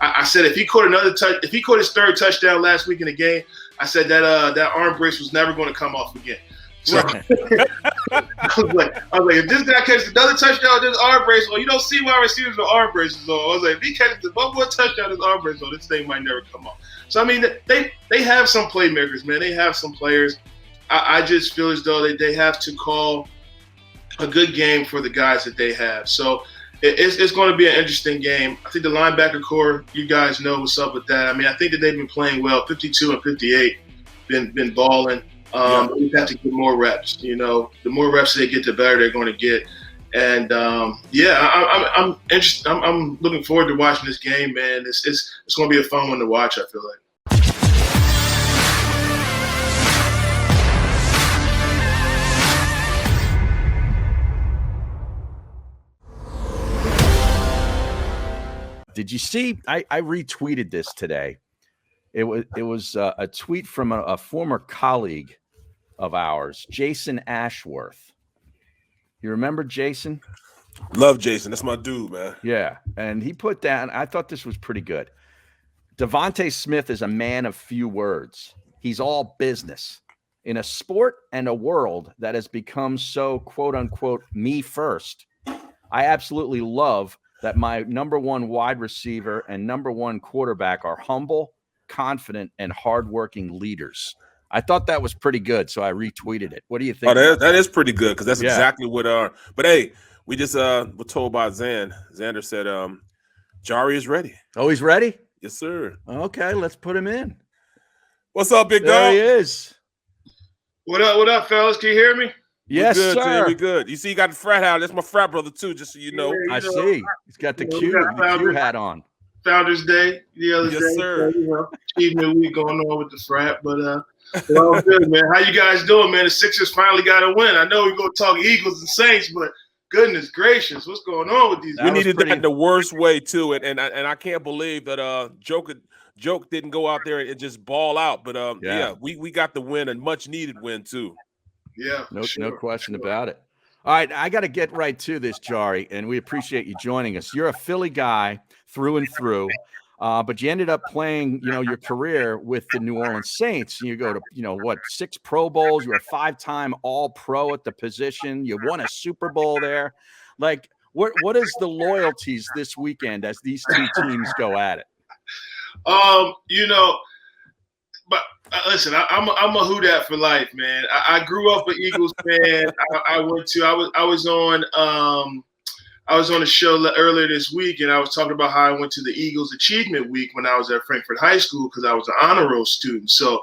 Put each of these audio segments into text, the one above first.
I said if he caught his third touchdown last week in the game, I said that arm brace was never going to come off again. So I was like, if this guy catches another touchdown with this arm brace on, you don't see wide receivers with arm braces on. I was like, if he catches one more touchdown with his arm brace on, this thing might never come off. So I mean, they have some playmakers, man. They have some players. I just feel as though they have to call a good game for the guys that they have. So it's going to be an interesting game. I think the linebacker core, you guys know what's up with that. I mean, I think that they've been playing well. 52 and 58, been balling. We have to get more reps. The more reps they get, the better they're going to get. And I'm interested. I'm looking forward to watching this game, man. It's going to be a fun one to watch, I feel like. Did you see? I retweeted this today. It was a tweet from a former colleague of ours, Jason Ashworth. You remember Jason? Love Jason. That's my dude, man. Yeah, and he put down. I thought this was pretty good. DeVonta Smith is a man of few words. He's all business. In a sport and a world that has become so quote unquote me first, I absolutely love that my number one wide receiver and number one quarterback are humble, confident, and hardworking leaders. I thought that was pretty good, so I retweeted it. What do you think? Oh, that is pretty good because that's exactly what But hey, we just were told by Xander said Jahri is ready. Oh, he's ready? Yes, sir. Okay, let's put him in. What's up, big dog? There he is. What up, fellas? Can you hear me? Yes, good, sir. We good. You see, you got the frat hat. That's my frat brother too. Just so you know. I see. He's got the Q hat on. Founders Day the other day. Sir. So, achievement week going on with the frat, but well, good, man. How you guys doing, man? The Sixers finally got a win. I know we're gonna talk Eagles and Saints, but goodness gracious, what's going on with these? We needed that in the worst way too, and I can't believe that Joke didn't go out there and just ball out, but we got the win, a much needed win too. Yeah, no question about it. All right, I got to get right to this, Jahri, and we appreciate you joining us. You're a Philly guy through and through, but you ended up playing, your career with the New Orleans Saints. You go to, 6 Pro Bowls. You're a 5-time All-Pro at the position. You won a Super Bowl there. Like, what is the loyalties this weekend as these two teams go at it? But listen, I'm a Who Dat for life, man. I grew up an Eagles fan. I was on a show earlier this week, and I was talking about how I went to the Eagles Achievement Week when I was at Frankford High School because I was an honor roll student. So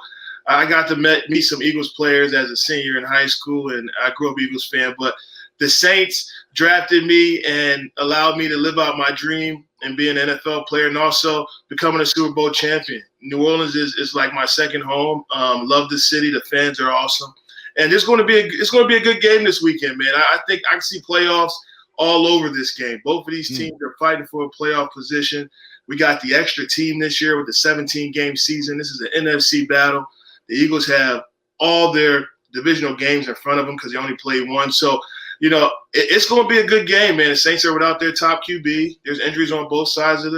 I got to meet some Eagles players as a senior in high school, and I grew up an Eagles fan. But the Saints drafted me and allowed me to live out my dream and be an NFL player, and also becoming a Super Bowl champion. New Orleans is like my second home. Love the city. The fans are awesome, and it's going to be a good game this weekend, man. I think I can see playoffs all over this game. Both of these teams are fighting for a playoff position. We got the extra team this year with the 17-game season. This is an NFC battle. The Eagles have all their divisional games in front of them because they only play one. So, it's going to be a good game, man. The Saints are without their top QB. There's injuries on both sides of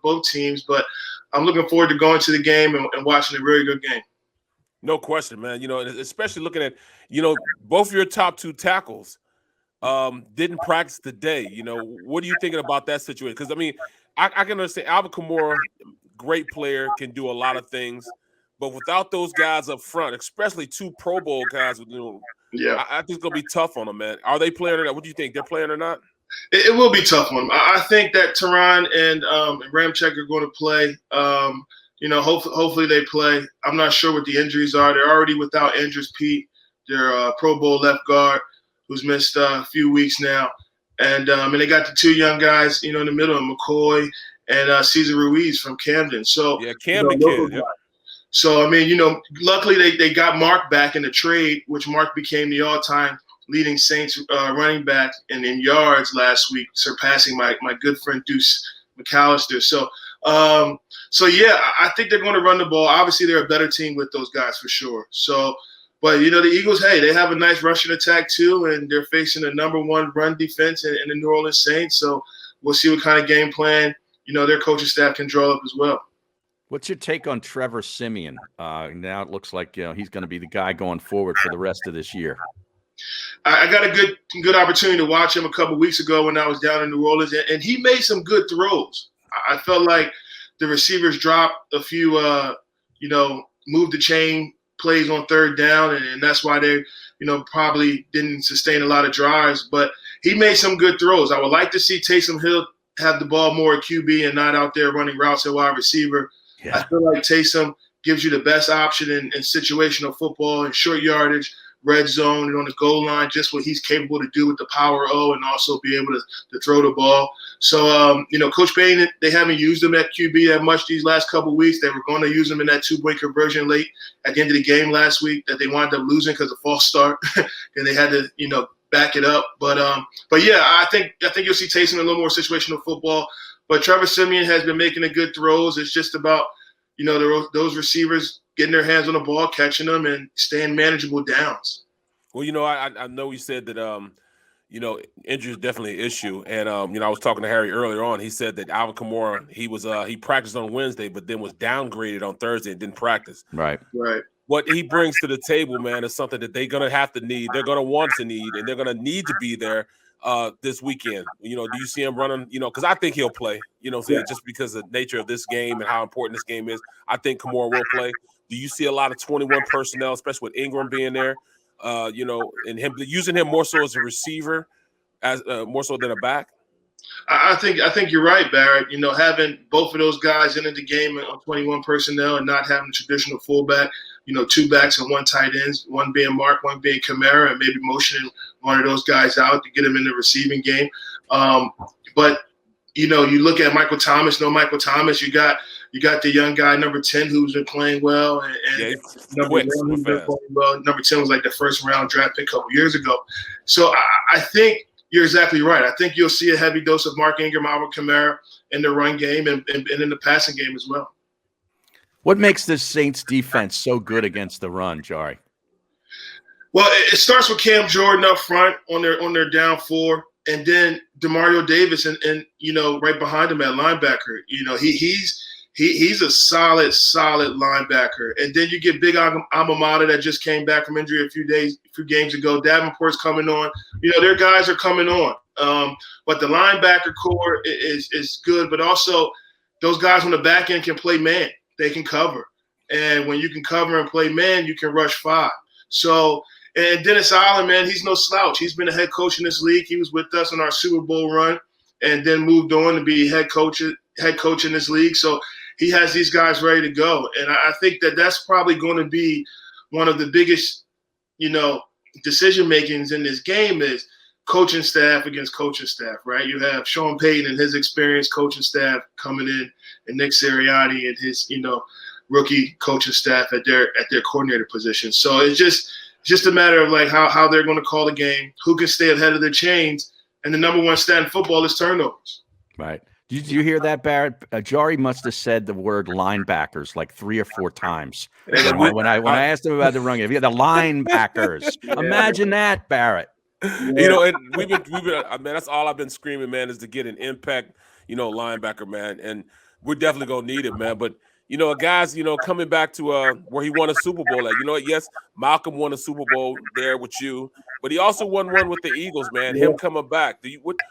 both teams. But I'm looking forward to going to the game and watching a very good game. No question, man. Especially looking at, both your top 2 tackles didn't practice today. What are you thinking about that situation? Because, I can understand Alvin Kamara, great player, can do a lot of things. But without those guys up front, especially 2 Pro Bowl guys, I think it's going to be tough on them, man. Are they playing or not? What do you think? They're playing or not? It will be tough on them. I think that Teron and Ramczyk are going to play. Hopefully they play. I'm not sure what the injuries are. They're already without Andrews Pete, their Pro Bowl left guard, who's missed a few weeks now. And they got the 2 young guys, in the middle, McCoy and Cesar Ruiz from Camden. So Camden kid. Yeah. So, luckily they got Mark back in the trade, which Mark became the all-time leading Saints running back in yards last week, surpassing my good friend Deuce McAllister. So, I think they're going to run the ball. Obviously, they're a better team with those guys for sure. So, but, the Eagles, hey, they have a nice rushing attack too, and they're facing the number 1 run defense in the New Orleans Saints. So we'll see what kind of game plan, their coaching staff can draw up as well. What's your take on Trevor Siemian? Now it looks like he's going to be the guy going forward for the rest of this year. I got a good opportunity to watch him a couple weeks ago when I was down in New Orleans, and he made some good throws. I felt like the receivers dropped a few, move the chain plays on third down, and that's why they, probably didn't sustain a lot of drives. But he made some good throws. I would like to see Taysom Hill have the ball more at QB and not out there running routes at wide receiver. Yeah. I feel like Taysom gives you the best option in situational football and short yardage, red zone, and on the goal line, just what he's capable to do with the power O and also be able to throw the ball. So, Coach Payne, they haven't used him at QB that much these last couple of weeks. They were going to use him in that 2-point conversion late at the end of the game last week that they wound up losing because of false start, and they had to, back it up. But yeah, I think you'll see Taysom in a little more situational football. But Trevor Siemian has been making the good throws. It's just about, those receivers getting their hands on the ball, catching them, and staying manageable downs. Well, I know you said that, injury is definitely an issue. And, I was talking to Harry earlier on. He said that Alvin Kamara, he practiced on Wednesday, but then was downgraded on Thursday and didn't practice. Right. What he brings to the table, man, is something that they're going to have to need. They're going to want to need, and they're going to need to be there this weekend. Do you see him running? Because I think he'll play, just because of the nature of this game and how important this game is. I think Kamara will play. Do you see a lot of 21 personnel, especially with Ingram being there, and him using him more so as a receiver, as more so than a back? I think you're right, Barrett. Having both of those guys into the game on 21 personnel and not having a traditional fullback, 2 backs and 1 tight ends, one being Mark, one being Kamara, and maybe motioning one of those guys out to get him in the receiving game. But you look at Michael Thomas. No Michael Thomas. You got the young guy, number 10, who's been playing well, and number 1 who's been playing well. Number 10 was like the first round draft pick a couple years ago. So I think you're exactly right. I think you'll see a heavy dose of Mark Ingram, Albert Kamara in the run game and in the passing game as well. What makes this Saints defense so good against the run, Jahri? Well, it starts with Cam Jordan up front on their down 4, and then Demario Davis and right behind him at linebacker. He's a solid linebacker. And then you get Big Amamata that just came back from injury a few games ago. Davenport's coming on. Their guys are coming on. But the linebacker core is good, but also those guys on the back end can play man. They can cover. And when you can cover and play man, you can rush 5. So, and Dennis Allen, man, he's no slouch. He's been a head coach in this league. He was with us in our Super Bowl run and then moved on to be head coach in this league. So he has these guys ready to go. And I think that's probably going to be one of the biggest, decision makings in this game is coaching staff against coaching staff, right? You have Sean Payton and his experienced coaching staff coming in, and Nick Sirianni and his, rookie coaching staff at their coordinator position. So it's just a matter of like how they're going to call the game, who can stay ahead of their chains, and the number 1 stat in football is turnovers. Right. Did you hear that, Barrett? Jahri must have said the word linebackers like 3 or 4 times when I asked him about the run game. Yeah, the linebackers. Imagine that, Barrett. And we've been. I mean, that's all I've been screaming, man, is to get an impact, linebacker, man, and we're definitely gonna need it, man. But guys, coming back to where he won a Super Bowl at. Yes, Malcolm won a Super Bowl there with you, but he also won one with the Eagles, man. Him coming back.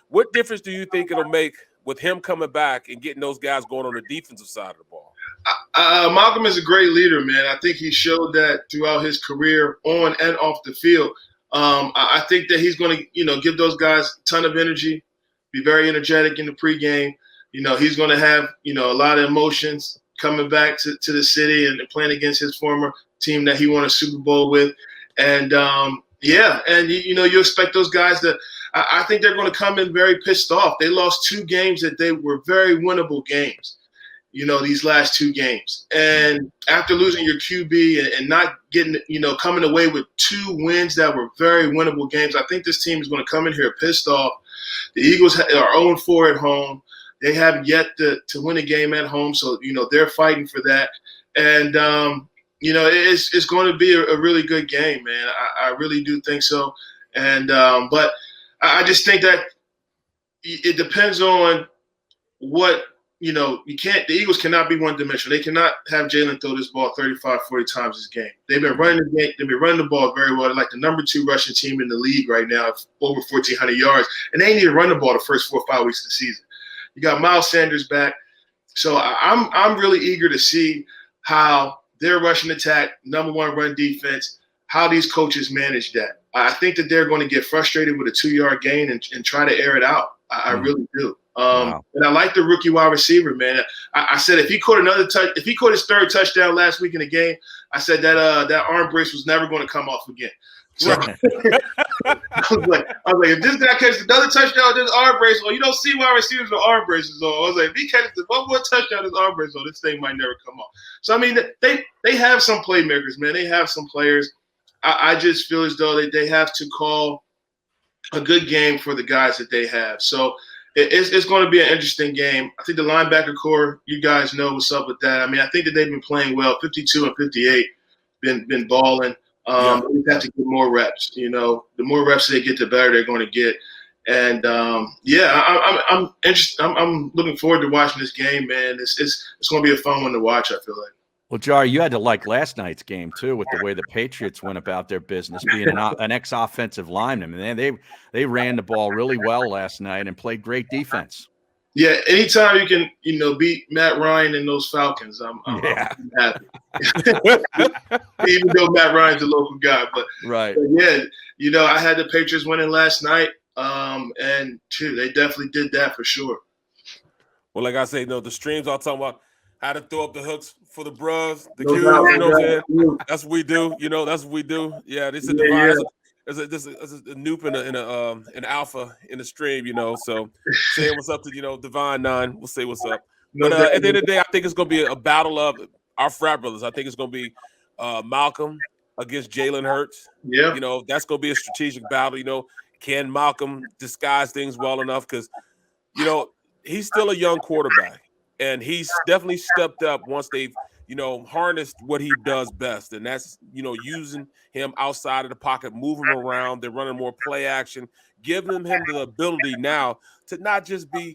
What difference do you think it'll make with him coming back and getting those guys going on the defensive side of the ball? Malcolm is a great leader, man. I think he showed that throughout his career on and off the field. I think that he's going to, give those guys a ton of energy, be very energetic in the pregame. He's going to have, a lot of emotions coming back to the city and playing against his former team that he won a Super Bowl with. And, you expect those guys to – I think they're going to come in very pissed off. They lost 2 games that they were very winnable games, these last 2 games. And after losing your QB and not getting, coming away with 2 wins that were very winnable games, I think this team is going to come in here pissed off. The Eagles are 0-4 at home. They haven't yet to win a game at home, so, they're fighting for that. And, it's going to be a really good game, man. I really do think so. And but I just think that it depends on what the Eagles cannot be one-dimensional. They cannot have Jalen throw this ball 35, 40 times this game. They've been running the game. They've been running the ball very well. They're like the number 2 rushing team in the league right now, over 1,400 yards. And they need to run the ball the first 4 or 5 weeks of the season. You got Miles Sanders back. So I'm really eager to see how their rushing attack, number 1 run defense, how these coaches manage that. I think that they're going to get frustrated with a 2-yard gain and try to air it out. I really do. Wow. And I like the rookie wide receiver, man. I said if he caught his 3rd touchdown last week in the game, I said that arm brace was never going to come off again. So I was like, if this guy catches another touchdown with this arm brace on, you don't see wide receivers with arm braces on. I was like, if he catches one more touchdown with his arm brace on, this thing might never come off. So I mean, they have some playmakers, man. They have some players. I just feel as though they have to call a good game for the guys that they have. So it's going to be an interesting game. I think the linebacker core, you guys know what's up with that. I mean, I think that they've been playing well, 52 and 58, been balling. They have to get more reps. The more reps they get, the better they're going to get. And I'm interested. I'm looking forward to watching this game, man. It's going to be a fun one to watch, I feel like. Well, Jahri, you had to like last night's game too, with the way the Patriots went about their business, being an ex-offensive lineman. And they ran the ball really well last night and played great defense. Yeah, anytime you can, beat Matt Ryan and those Falcons, I'm happy. Even though Matt Ryan's a local guy, but right. But yeah, I had the Patriots winning last night, and they definitely did that for sure. Well, like I say, the streams I'm talking about. How to throw up the hooks for the bros, the Qs, what I'm saying? That's what we do. That's what we do. Yeah, this is there's a noob and an alpha in the stream, So saying what's up to Divine 9. We'll say what's up. But at the end of the day, I think it's gonna be a battle of our frat brothers. I think it's gonna be Malcolm against Jalen Hurts. Yeah. That's gonna be a strategic battle. Can Malcolm disguise things well enough? Because he's still a young quarterback. And he's definitely stepped up once they've, harnessed what he does best. And that's, using him outside of the pocket, moving him around. They're running more play action, giving him the ability now to not just be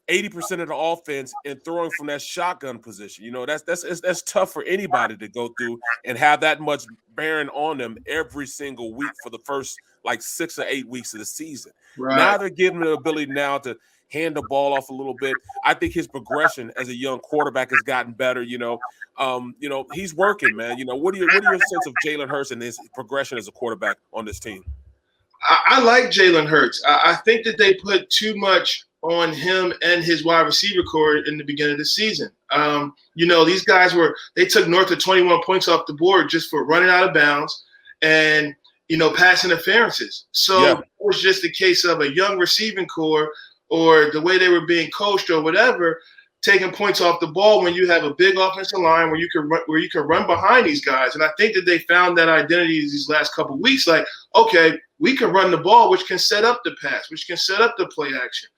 80% of the offense and throwing from that shotgun position. That's tough for anybody to go through and have that much bearing on them every single week for the first 6 or 8 weeks of the season. Right. Now they're giving him the ability now to hand the ball off a little bit. I think his progression as a young quarterback has gotten better. He's working, man. What are your sense of Jalen Hurts and his progression as a quarterback on this team? I like Jalen Hurts. I think that they put too much on him and his wide receiver core in the beginning of the season. These guys they took north of 21 points off the board just for running out of bounds and, pass interferences. So it was just a case of a young receiving core or the way they were being coached or whatever, taking points off the ball when you have a big offensive line where you can run behind these guys. And I think that they found that identity these last couple of weeks, okay, we can run the ball, which can set up the pass, which can set up the play action.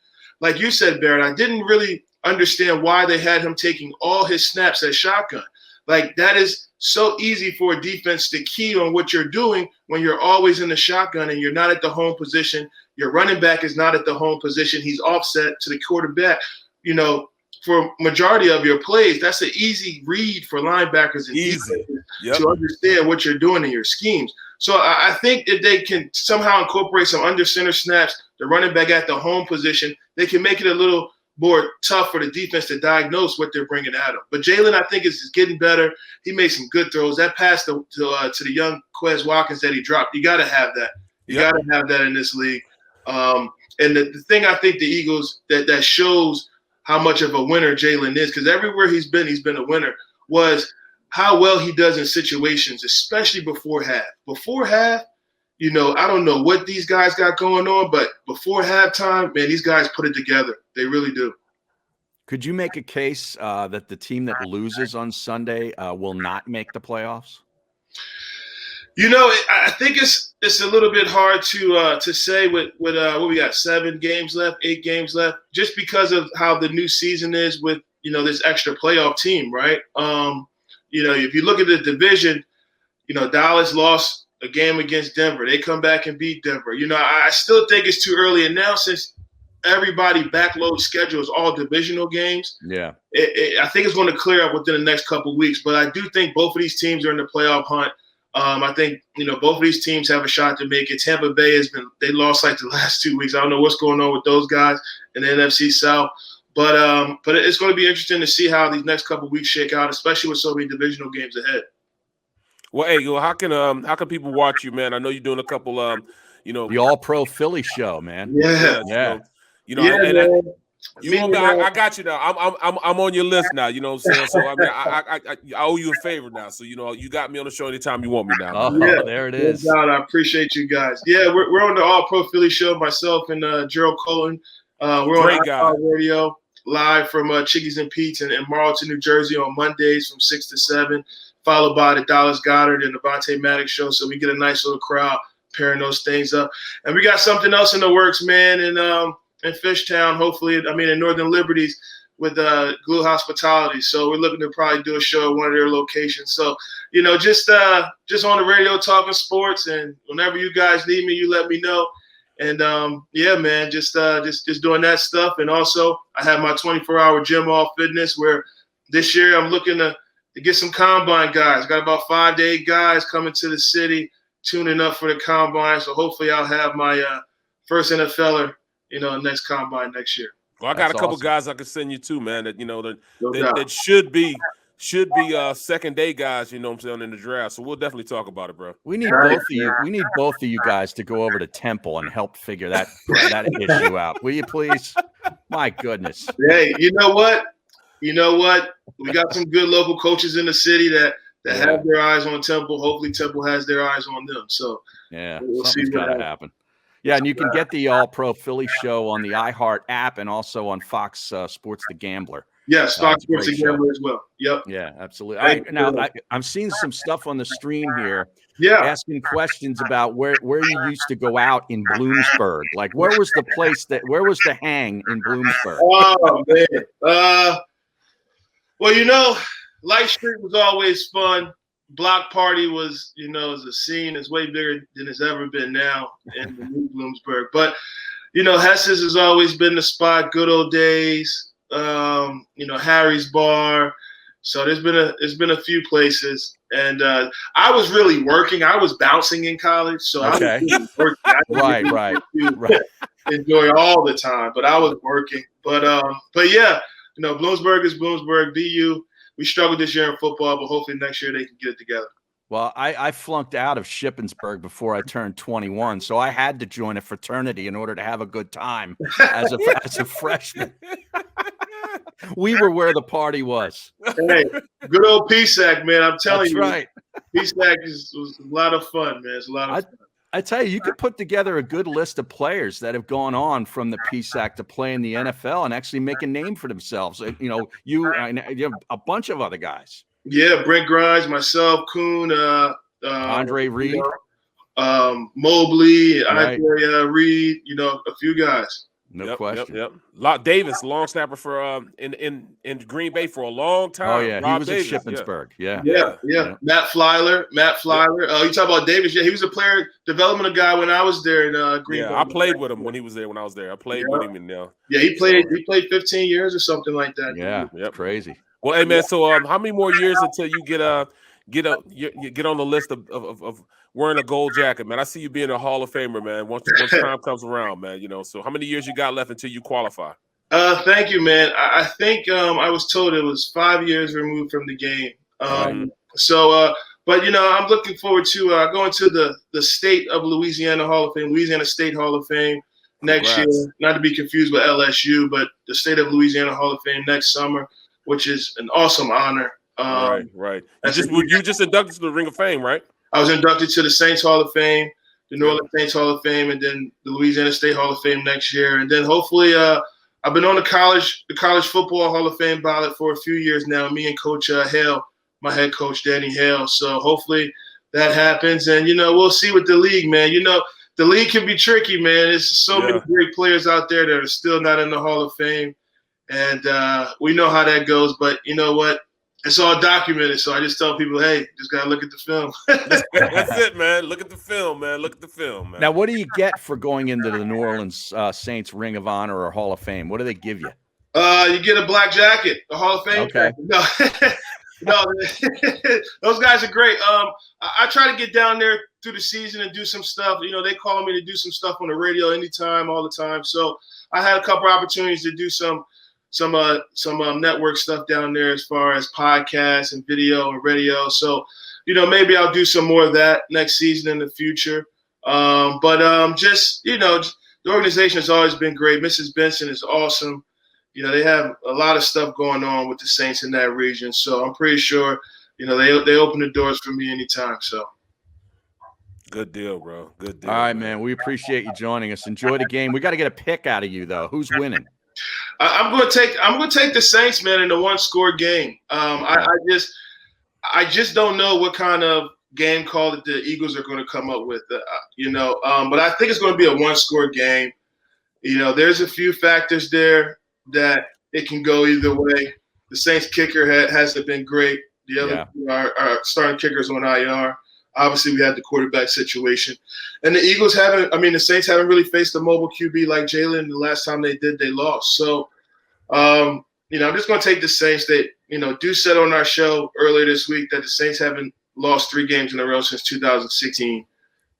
Like you said, Barrett, I didn't really understand why they had him taking all his snaps at shotgun. That is so easy for a defense to key on what you're doing when you're always in the shotgun and you're not at the home position. Your running back is not at the home position. He's offset to the quarterback. For majority of your plays, that's an easy read for linebackers and to understand what you're doing in your schemes. So I think if they can somehow incorporate some under center snaps, the running back at the home position, they can make it a little more tough for the defense to diagnose what they're bringing at him. But Jalen, I think, is getting better. He made some good throws. That pass to the young Quez Watkins that he dropped, you got to have that. You got to have that in this league. And the thing I think the Eagles that shows how much of a winner Jalen is, because everywhere he's been a winner, was how well he does in situations, especially before half. Before half, I don't know what these guys got going on, but before halftime, man, these guys put it together. They really do. Could you make a case that the team that loses on Sunday will not make the playoffs? I think it's a little bit hard to say with what we got, 8 games left, just because of how the new season is with, this extra playoff team, right? If you look at the division, Dallas lost a game against Denver. They come back and beat Denver. I still think it's too early. And now since everybody backload schedules, all divisional games. Yeah. I think it's going to clear up within the next couple of weeks. But I do think both of these teams are in the playoff hunt. I think, both of these teams have a shot to make it. Tampa Bay they lost like the last 2 weeks. I don't know what's going on with those guys in the NFC South. But it's going to be interesting to see how these next couple of weeks shake out, especially with so many divisional games ahead. Well, hey, how can people watch you, man? I know you're doing a couple, the All Pro Philly show, man. Yeah. I got you now. I'm on your list now. You know what I'm saying? So I mean, I owe you a favor now. So you got me on the show anytime you want me now. There it is. God, I appreciate you guys. Yeah, we're on the All Pro Philly show. Myself and Gerald Cullen. We're Great on guy. Radio live from Chickies and Pete's in Marlton, New Jersey on Mondays from 6 to 7, followed by the Dallas Goddard and the Devontae Maddox show. So we get a nice little crowd pairing those things up. And we got something else in the works, man. And in Fishtown, hopefully, in Northern Liberties with Glue Hospitality. So we're looking to probably do a show at one of their locations. So, just on the radio talking sports, and whenever you guys need me, you let me know. And yeah, man, just doing that stuff. And also I have my 24-hour gym all fitness where this year I'm looking to get some combine guys. Got about 5 to 8 guys coming to the city, tuning up for the combine. So hopefully I'll have my first NFLer, next combine next year. Well, I got a couple guys I could send you to, man, that should be second day guys, you know what I'm saying, in the draft. So we'll definitely talk about it, bro. We need both of you. We need both of you guys to go over to Temple and help figure that issue out. Will you please? My goodness. Hey, you know what? We got some good local coaches in the city that have their eyes on Temple. Hopefully Temple has their eyes on them. So we'll something's got to happen. Yeah, and you can get the All Pro Philly show on the iHeart app and also on Fox Sports The Gambler. Yes, Fox Sports The Gambler as well. Yep. Yeah, absolutely. I'm seeing some stuff on the stream here. Yeah. Asking questions about where you used to go out in Bloomsburg. Like, where was the hang in Bloomsburg? Oh, man. Well, Light Street was always fun. Block Party was, as a scene, is way bigger than it's ever been now in the new Bloomsburg. But, Hess's has always been the spot, good old days. Harry's Bar. So there's been a few places, and I was really working. I was bouncing in college, so I was really working. Right. Enjoy all the time, but I was working. But yeah, Bloomsburg is Bloomsburg. BU. We struggled this year in football, but hopefully next year they can get it together. Well, I flunked out of Shippensburg before I turned 21, so I had to join a fraternity in order to have a good time as a freshman. We were where the party was. Hey, good old PSAC, man. I'm telling you. That's right. PSAC was a lot of fun, man. It's a lot of fun. I tell you could put together a good list of players that have gone on from the PSAC to play in the NFL and actually make a name for themselves. You have a bunch of other guys. Yeah, Brent Grimes, myself, Kuhn, Andre Reed, Mobley, Andre Reed. A few guys. No question. Yep. Davis, long snapper for in Green Bay for a long time. Oh yeah, Rob he was Davis, at Shippensburg. Yeah. Matt Flyler. You talk about Davis? Yeah, he was a player development guy when I was there in Green Bay. Yeah, I played with him when he was there. When I was there, I played with him. Yeah, he played 15 years or something like that. Yeah, crazy. Well, hey man, so how many more years until you get on the list of wearing a gold jacket, man? I see you being a Hall of Famer, man. Once time comes around, man. So how many years you got left until you qualify? Thank you, man. I think I was told it was 5 years removed from the game. So, but I'm looking forward to going to the State of Louisiana Hall of Fame, Louisiana State Hall of Fame next year. Not to be confused with LSU, but the State of Louisiana Hall of Fame next summer, which is an awesome honor. Right. You just inducted to the Ring of Fame, right? I was inducted to the Saints Hall of Fame, the New Orleans Saints Hall of Fame, and then the Louisiana State Hall of Fame next year. And then hopefully I've been on the college football Hall of Fame ballot for a few years now, me and Coach Hale, my head coach, Danny Hale. So hopefully that happens. And, we'll see with the league, man. The league can be tricky, man. There's so many great players out there that are still not in the Hall of Fame. And we know how that goes. But you know what? It's all documented. So I just tell people, hey, just got to look at the film. That's it, man. Look at the film, man. Look at the film, man. Now, what do you get for going into the New Orleans Saints Ring of Honor or Hall of Fame? What do they give you? You get a black jacket, a Hall of Fame Okay. jacket. No, those guys are great. I try to get down there through the season and do some stuff. You know, they call me to do some stuff on the radio anytime, all the time. So I had a couple opportunities to do some network stuff down there as far as podcasts and video and radio. So, you know, maybe I'll do some more of that next season in the future. Just, you know, the organization has always been great. Mrs. Benson is awesome. You know, they have a lot of stuff going on with the Saints in that region. So I'm pretty sure, you know, they open the doors for me anytime. So. Good deal, bro. Good deal. All right, man. We appreciate you joining us. Enjoy the game. We got to get a pick out of you, though. Who's winning? I'm going to take the Saints, man, in the one-score game. I just don't know what kind of game call that the Eagles are going to come up with, but I think it's going to be a one-score game. You know, there's a few factors there that it can go either way. The Saints kicker hasn't been great. The other our starting kickers on IR. Obviously, we had the quarterback situation. And the Eagles the Saints haven't really faced a mobile QB like Jalen. The last time they did, they lost. So, I'm just going to take the Saints. They, Deuce said on our show earlier this week that the Saints haven't lost 3 games in a row since 2016.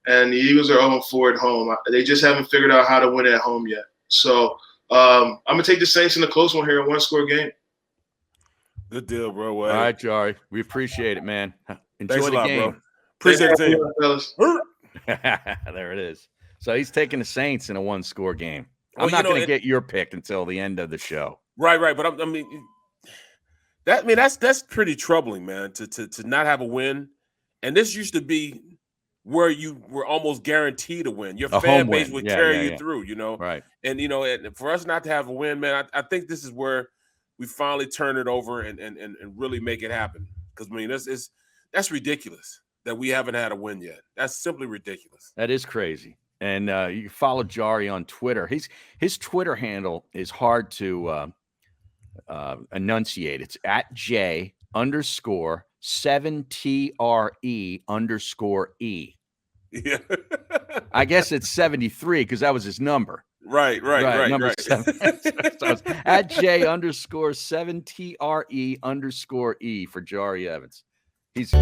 And the Eagles are 0-4 at home. They just haven't figured out how to win at home yet. So, I'm going to take the Saints in a close one here, a one-score game. Good deal, bro. Well, all right, Jahri. We appreciate it, man. Enjoy thanks the a lot, game. bro. Appreciate it, fellas. There it is. So he's taking the Saints in a one-score game. I'm not going to get your pick until the end of the show. Right. But that's pretty troubling, man. To not have a win, and this used to be where you were almost guaranteed a win. Your fan base would carry you through, Right. And and for us not to have a win, man, I think this is where we finally turn it over and really make it happen. Because that's ridiculous that we haven't had a win yet. That's simply ridiculous. That is crazy. And you can follow Jahri on Twitter. His Twitter handle is hard to enunciate. It's at J_7TRE_E. Yeah. I guess it's 73 because that was his number. Right. Number 7. So it's at J_7TRE_E for Jahri Evans. He's